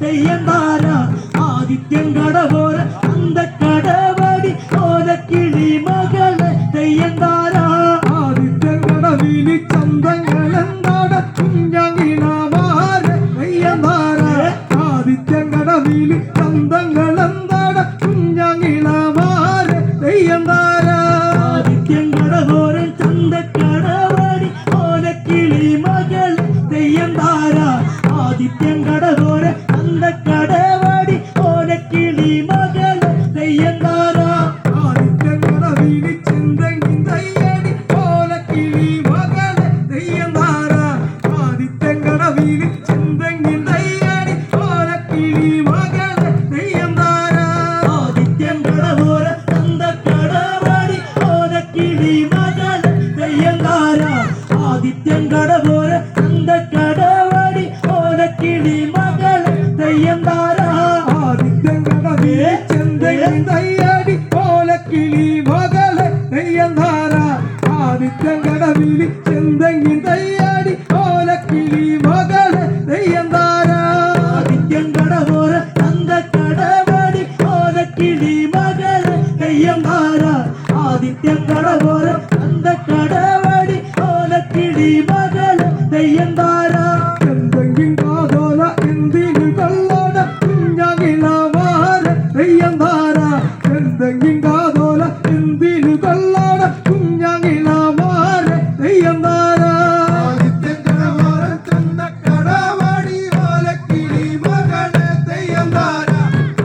തെയ്യന്താര ആദിത്യൻ കടപോര അന്ത കടവടി ഓലക്കിളി മകളെ തെയ്യന്താര ആദിത്യൻ കടവിലി ചന്തങ്ങളെന്താട കുഞ്ഞങ്ങിളമാര തെയ്യന്താര ആദിത്യൻ കടവിലി ചന്തങ്ങളെന്താട കുഞ്ഞങ്ങിളമാര തെയ്യന്താര ആദിത്യൻ കടപോരൻ ചന്ത കടവടി ഓലക്കിളി മകൾ തെയ്യന്താര ആദിത്യൻ കടപോര അന്ത കടവടി ഓലക്കിളി മകൾ തെയ്യന്താര ആദിത്യൻ കടവിലി ചെന്തെങ്ങിൻ തയ്യടി ഓലക്കിളി മകളെ തെയ്യന്താര ആദിത്യൻ കടവിലി ചെന്തെങ്ങിൻ തയ്യടി ഓലക്കിളി മകളെ തെയ്യന്താര ആദിത്യൻ കടപോര അന്ത കടവടി ഓലക്കിളി മകൾ തെയ്യന്താര ആദിത്യൻ കടപോര അന്ത കടവടി ഓലക്കിളി മകൾ തെയ്യന്താര ആദിത്യൻ കടവിലി ചെന്തെങ്ങിൻ തയ്യടി ഓലക്കിളി മകളെ തെയ്യന്താര ആദിത്യൻ കടവിലി ചെന്തെങ്ങിൻ തയ്യടി ഓലക്കിളി മകളെ തെയ്യന്താര ആദിത്യൻ കടപോര അന്ത കടവടി ഓലക്കിളി മകൾ തെയ്യന്താര ആദിത്യൻ കടപോര അന്ത കടവടി ഓലക്കിളി മകൾ തെയ്യന്താര ചെന്തെങ്ങിൻ കാതോല എന്തിനു കൊള്ളോട കുഞ്ഞകിളമാര തെയ്യന്താര ചെന്തെങ്ങിൻ കാതോല എന്തിനു കൊള്ളോട കുഞ്ഞകിളമാര തെയ്യന്താര ആദിത്യൻ കടപോര ചന്തക്കടവടി ഓലക്കിളി മകളെ തെയ്യന്താര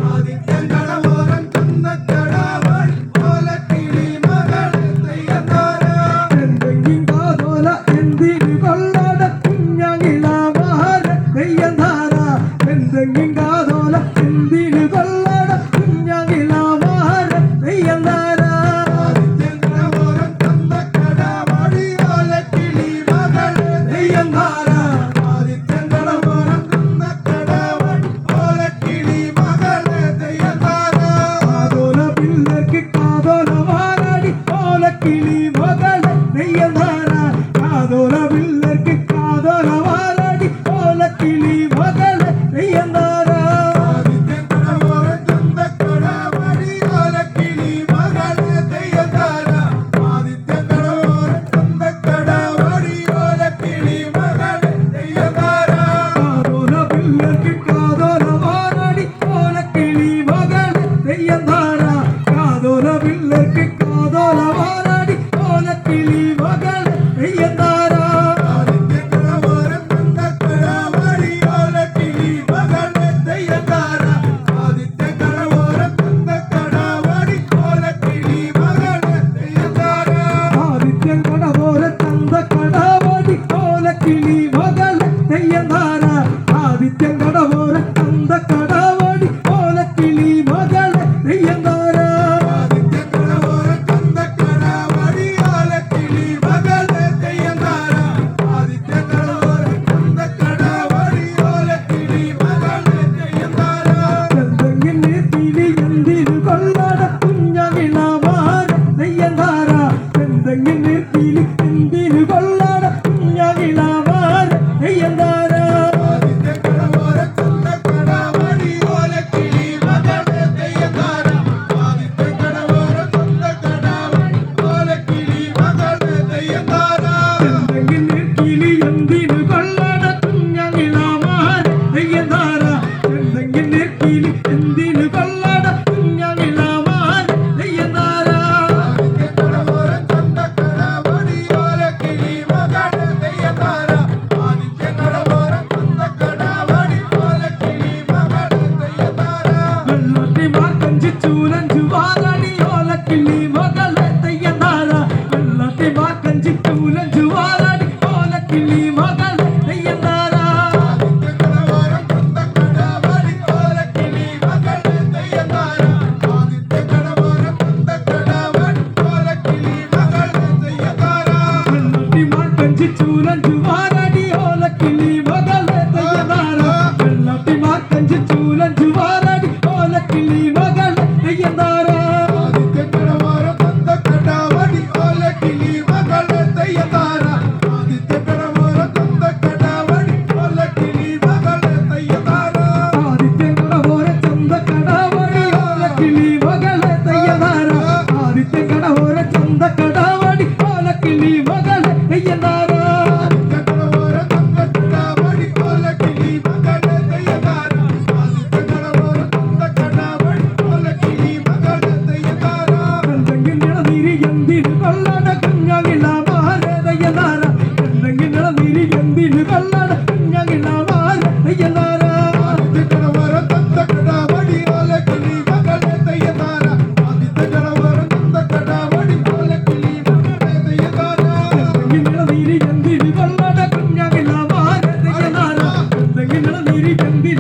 ആദിത്യൻ കടപോര ചന്തക്കടവടി ഓലക്കിളി മകളെ തെയ്യന്താര ചെന്തെങ്ങിൻ കാതോല എന്തിനു കൊള്ളോട കുഞ്ഞകിളമാര തെയ്യന്താര ചെന്തെങ്ങിൻ കാതോല എന്തിനു കൊള്ളോട കുഞ്ഞകിളമാര തെയ്യന്താര ആദിത്യൻ കടപോര ചന്തക്കടവടി ഓലക്കിളി മകളെ തെയ്യന്താര ആദിത്യൻ കടപോര ചന്തക്കടവടി ഓലക്കിളി മകളെ തെയ്യന്താര കാതോല പിള്ളക്ക് കാതോല വാരാടി ഓലക്കിളി മകളെ തെയ്യന്താര കാതോല പിള്ളക്ക് കാതോല വാരാടി ഓലക്കിളി മകളെ തെയ്യന്താര ആദിത്യൻ കടപോര ചന്തക്കടവടി ഓലക്കിളി മകളെ തെയ്യന്താര ആദിത്യൻ കടപോര ചന്തക്കടവടി ഓലക്കിളി മകളെ തെയ്യന്താര കാതോല പിള്ളക്ക് കാതോല വാരാടി ഓലക്കിളി മകളെ തെയ്യന്താര കാതോല പിള്ളക്ക് കാതോല വാരാടി ഓലക്കിളി മകളെ തെയ്യന്താര ആദിത്യൻ കടപോര ചന്തക്കടവടി ഓലക്കിളി മകളെ തെയ്യന്താര ആദിത്യൻ കടപോര ചന്തക്കടവടി ഓലക്കിളി മകളെ തെയ്യന്താര ആദിത്യൻ കടപോര ചന്തക്കടവടി ഓലക്കിളി മകളെ തെയ്യന്താര ആദിത്യൻ കടപോര ചന്തക്കടവടി ഓലക്കിളി മകളെ തെയ്യന്താര ആദിത്യൻ കടപോര ചന്തക്കടവടി ഓലക്കിളി മകളെ തെയ്യന്താര ആദിത്യൻ കടപോര ചന്തക്കടവടി ഓലക്കിളി മകളെ തെയ്യന്താര ചെന്തെങ്ങിൻ നീർത്തിലി എന്തിനു കൊള്ളട കുഞ്ഞകിളമാര തെയ്യന്താര ചെന്തെങ്ങിൻ നീർത്തിലി എന്തിനു കൊള്ളട കുഞ്ഞകിളമാര തെയ്യന്താര ആദിത്യൻ കടപോര ചന്തക്കടവടി ഓലക്കിളി മകളെ തെയ്യന്താര ആദിത്യൻ കടപോര ചന്തക്കടവടി ഓലക്കിളി മകളെ തെയ്യന്താര ചെന്തെങ്ങിൻ നീർത്തിലി എന്തിനു കൊള്ളട കുഞ്ഞകിളമാര തെയ്യന്താര ചെന്തെങ്ങിൻ നീർത്തിലി എന്തിനു കൊള്ളട കുഞ്ഞകിളമാര തെയ്യന്താര ആദിത്യൻ കടപോര ചന്തക്കടവടി ഓലക്കിളി മകളെ തെയ്യന്താര ആദിത്യൻ കടപോര ചന്തക്കടവടി ഓലക്കിളി മകളെ തെയ്യന്താര വെള്ളത്തി മാർക്കഞ്ചി ചൂലഞ്ചു വാരാടി ഓലക്കിളി മകളെ തെയ്യന്താര വെള്ളത്തി മാർക്കഞ്ചി ചൂലഞ്ചു വാരാടി ഓലക്കിളി മകളെ തെയ്യന്താര ആദിത്യൻ കടപോര ചന്തക്കടവടി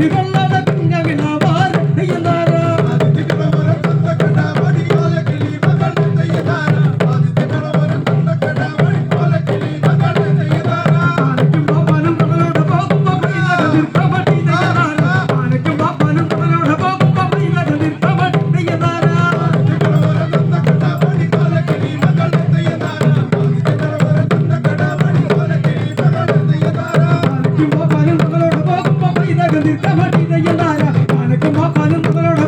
എന്തിനു കൊള്ളാതെ കുഞ്ഞവിളവാർ തെയ്യന്താര ആനയ്ക്കും പാപ്പാനും തങ്ങളോട് പോകുമ്പോ പൈതക തീർക്കമടി തെയ്യന്താര ആനയ്ക്കും പാപ്പാനും തങ്ങളോട് പോകുമ്പോ പൈതക തീർക്കമടി തെയ്യന്താര ആനയ്ക്കും പാപ്പാനും തങ്ങളോട് പോകുമ്പോ പൈതക തീർക്കമടി തെയ്യന്താര ആനയ്ക്കും പാപ്പാനും തങ്ങളോട്